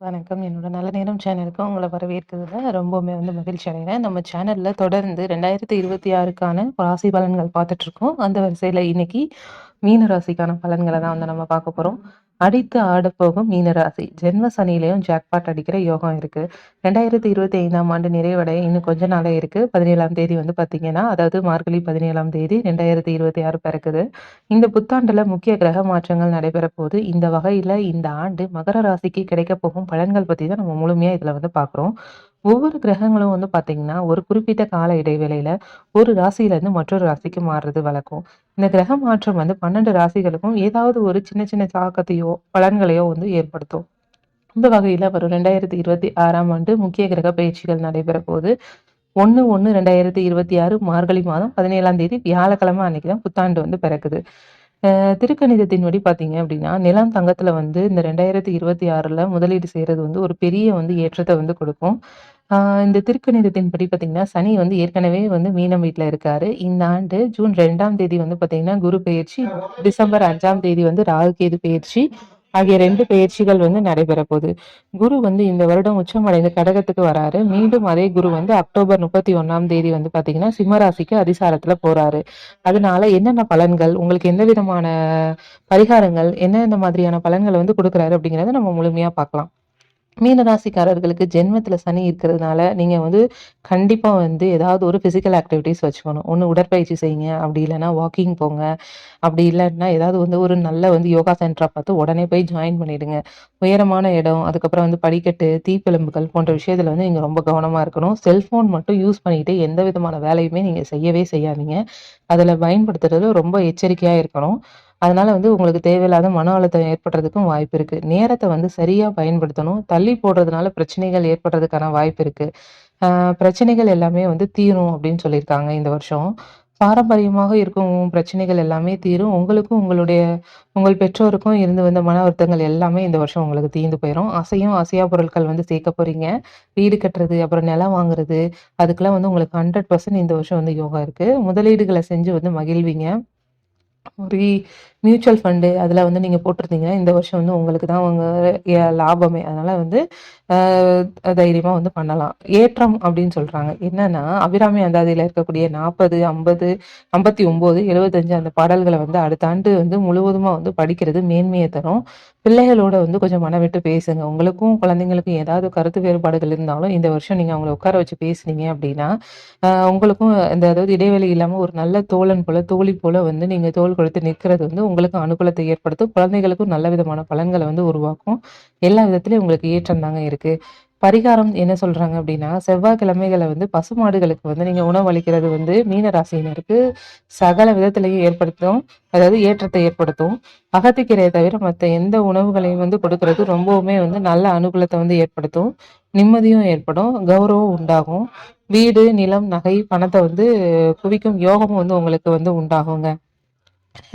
வணக்கம். என்னோட நல்ல நேரம் சேனலுக்கு உங்கள வரவேற்கிறதுல ரொம்பவுமே மகிழ்ச்சி அடைகிறேன். நம்ம சேனல்ல தொடர்ந்து 2026க்கான ராசி பலன்கள் பார்த்துட்ருக்கோம். அந்த வரிசையில இன்னைக்கு மீன ராசிக்கான பலன்கள தான் நம்ம பார்க்க போறோம். அடித்து ஆடப்போகும் மீன ராசி. ஜென்ம சனியிலயும் ஜாக்பாட் அடிக்கிற யோகம் இருக்கு. 2025ஆம் ஆண்டு நிறைவடைய இன்னும் கொஞ்ச நாளே இருக்கு. 17ஆம் தேதி பார்த்தீங்கன்னா, அதாவது மார்கழி 17ஆம் தேதி 2026 பிறக்குது. இந்த புத்தாண்டுல முக்கிய கிரக மாற்றங்கள் நடைபெற போது, இந்த வகையில இந்த ஆண்டு மகர ராசிக்கு கிடைக்கப் போகும் பலன்கள் பத்தி தான் நம்ம முழுமையா இதுல பார்க்குறோம். ஒவ்வொரு கிரகங்களும் பார்த்தீங்கன்னா, ஒரு குறிப்பிட்ட கால இடைவேளையில ஒரு ராசியிலிருந்து மற்றொரு ராசிக்கு மாறுறது வழக்கம். இந்த கிரக மாற்றம் 12 ராசிகளுக்கும் ஏதாவது ஒரு சின்ன சின்ன தாக்கத்தையோ, பலன்களையோ ஏற்படுத்தும். இந்த வகையில வரும் 2026ஆம் ஆண்டு முக்கிய கிரக பயிற்சிகள் நடைபெற போது 1/1/2026 மார்கழி மாதம் 17ஆம் தேதி வியாழக்கிழமை அன்னைக்கு தான் புத்தாண்டு பிறக்குது. திருக்கணிதத்தின்படி பார்த்தீங்க அப்படின்னா, நிலம் தங்கத்துல இந்த 2026ல முதலீடு செய்றது ஒரு பெரிய ஏற்றத்த கொடுக்கும். ஆ இந்த திருக்கணிதத்தின்படி பார்த்தீங்கன்னா, சனி ஏற்கனவே மீனம் வீட்ல இருக்காரு. இந்த ஆண்டு ஜூன் 2ஆம் தேதி பார்த்தீங்கன்னா, குரு பெயர்ச்சி, டிசம்பர் 5ஆம் தேதி ராகு கேது பெயர்ச்சி ஆகிய 2 பெயர்ச்சிகள் நடைபெற போகுது. குரு இந்த வருடம் உச்சமடைந்து கடகத்துக்கு வராரு. மீண்டும் அதே குரு அக்டோபர் 31ஆம் தேதி பார்த்தீங்கன்னா, சிம்ம ராசிக்கு அதிசாரத்துல போறாரு. அதனால என்னென்ன பலன்கள், உங்களுக்கு எந்த விதமான பரிகாரங்கள், என்னென்ன மாதிரியான பலன்கள குடுக்குறாரு அப்படிங்கிறத நம்ம முழுமையா பார்க்கலாம். மீன ராசிக்காரர்களுக்கு ஜென்மத்துல சனி இருக்கிறதுனால, நீங்க கண்டிப்பா ஏதாவது ஒரு பிசிக்கல் ஆக்டிவிட்டீஸ் வச்சுக்கணும். ஒண்ணு உடற்பயிற்சி செய்யுங்க. அப்படி இல்லன்னா வாக்கிங் போங்க. அப்படி இல்லாட்டினா ஏதாவது ஒரு நல்ல யோகா சென்டரா பார்த்து உடனே போய் ஜாயின் பண்ணிடுங்க. உயரமான இடம், அதுக்கப்புறம் படிக்கட்டு, தீப்பிழம்புகள் போன்ற விஷயத்துல நீங்க ரொம்ப கவனமா இருக்கணும். செல்போன் மட்டும் யூஸ் பண்ணிட்டு எந்த விதமான வேலையுமே நீங்க செய்யவே செய்யாதீங்க. அதுல பயன்படுத்துறதுல ரொம்ப எச்சரிக்கையா இருக்கணும். அதனால உங்களுக்கு தேவையில்லாத மன அழுத்தம் ஏற்படுறதுக்கும் வாய்ப்பு இருக்கு. நேரத்த சரியா பயன்படுத்தணும். தள்ளி போடுறதுனால பிரச்சனைகள் ஏற்படுறதுக்கான வாய்ப்பு இருக்கு. பிரச்சனைகள் எல்லாமே தீரும் அப்படின்னு சொல்லியிருக்காங்க இந்த வருஷம். பாரம்பரியமாக இருக்கும் பிரச்சனைகள் எல்லாமே தீரும். உங்களுக்கும் உங்கள் பெற்றோருக்கும் இருந்து வந்த மன வருத்தங்கள் எல்லாமே இந்த வருஷம் உங்களுக்கு தீர்ந்து போயிரும். அசையும் அசையா பொருட்கள் சேர்க்க போறீங்க. வீடு கட்டுறது, அப்புறம் நிலம் வாங்குறது, அதுக்கெல்லாம் உங்களுக்கு 100% இந்த வருஷம் யோகா இருக்கு. முதலீடுகள செஞ்சு மகிழ்வீங்க. ஒரு மியூச்சுவல் ஃபண்டு அதில நீங்க போட்டிருந்தீங்கன்னா, இந்த வருஷம் உங்களுக்கு தான் லாபமே. அதனால தைரியமா பண்ணலாம். ஏற்றம் அப்படின்னு சொல்றாங்க. என்னன்னா, அபிராமி அந்தாதியில இருக்கக்கூடிய 40, 50, 59, 75 அந்த பாடல்கள அடுத்த ஆண்டு முழுவதுமா படிக்கிறது மேன்மைய தரும். பிள்ளைகளோட கொஞ்சம் மனம் விட்டு பேசுங்க. உங்களுக்கும் குழந்தைங்களுக்கும் ஏதாவது கருத்து வேறுபாடுகள் இருந்தாலும், இந்த வருஷம் நீங்க அவங்கள உட்கார வச்சு பேசுனீங்க அப்படின்னா, உங்களுக்கும் அதாவது இடைவெளி இல்லாம ஒரு நல்ல தோழன் போல, தோழி போல நீங்க தோள் கொடுத்து நிற்கிறது உங்களுக்கும் அனுகூலத்தை ஏற்படுத்தும். குழந்தைகளுக்கும் நல்ல விதமான பலன்கள உருவாக்கும். எல்லா விதத்திலயும் உங்களுக்கு ஏற்றம் தாங்க இருக்கு. பரிகாரம் என்ன சொல்றாங்க அப்படின்னா, செவ்வாய்க்கிழமைகள்ல பசுமாடுகளுக்கு நீங்க உணவளிக்கிறது மீன ராசியினருக்கு சகல விதத்திலயும் ஏற்படுத்தும். அதாவது ஏற்றத்தை ஏற்படுத்தும். அகத்திக்கீரைய தவிர மத்த எந்த உணவுகளையும் கொடுக்கிறது ரொம்பவுமே நல்ல அனுகூலத்த ஏற்படுத்தும். நிம்மதியும் ஏற்படும். கௌரவம் உண்டாகும். வீடு, நிலம், நகை, பணத்த குவிக்கும் யோகமும் உங்களுக்கு உண்டாகுங்க.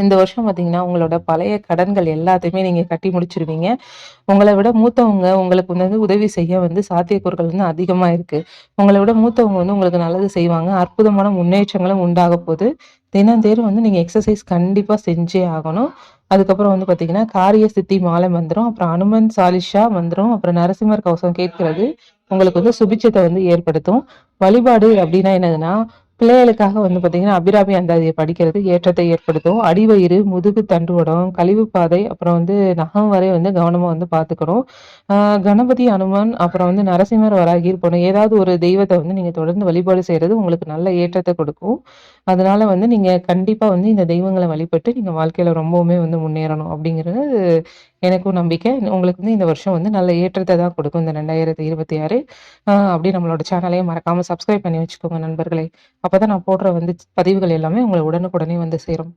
இந்த வருஷம் பார்த்தீங்கன்னா, உங்களோட பழைய கடன்கள் எல்லாத்தையுமே நீங்க கட்டி முடிச்சிருவீங்க. உங்கள விட மூத்தவங்க உங்களுக்கு உதவி செய்ய சாத்தியக்கூறுகள் அதிகமா இருக்கு. உங்கள விட மூத்தவங்க உங்களுக்கு நல்லது செய்வாங்க. அற்புதமான முன்னேற்றங்களும் உண்டாகப் போது. தினந்தோறும் நீங்க எக்ஸர்சைஸ் கண்டிப்பா செஞ்சே ஆகணும். அதுக்கப்புறம் பார்த்தீங்கன்னா, காரிய சித்தி மாலை மந்திரம், அப்புறம் அனுமன் சாலிஷா மந்திரம், அப்புறம் நரசிம்மர் கவசம் கேட்கிறது உங்களுக்கு சுபிட்சத்த ஏற்படுத்தும். வழிபாடு அப்படின்னா என்னதுன்னா, பிள்ளைகளுக்காக பார்த்தீங்கன்னா, அபிராமி அந்தாதிய படிக்கிறது ஏற்றத்தை ஏற்படுத்தும். அடிவயிறு, முதுகு தண்டுவடம், கழிவு பாதை, அப்புறம் நகம் வரை கவனமா பார்த்துக்கணும். கணபதி, அனுமன், அப்புறம் நரசிம்மர், வராகிர் போன ஏதாவது ஒரு தெய்வத்த நீங்க தொடர்ந்து வழிபாடு செய்றது உங்களுக்கு நல்ல ஏற்றத்த கொடுக்கும். அதனால நீங்க கண்டிப்பா இந்த தெய்வங்கள வழிபட்டு நீங்க வாழ்க்கையில ரொம்பவுமே முன்னேறணும் அப்படிங்கிறது எனக்கும் நம்பிக்கை. உங்களுக்கு இந்த வருஷம் நல்ல ஏற்றத்த தான் கொடுக்கும் இந்த 2026. அப்படியே நம்மளோட சேனலையும் மறக்காம சப்ஸ்கிரைப் பண்ணி வச்சுக்கோங்க நண்பர்களே. அப்பதான் நான் போடுற பதிவுகள் எல்லாமே உங்களை உடனுக்குடனே சேரும்.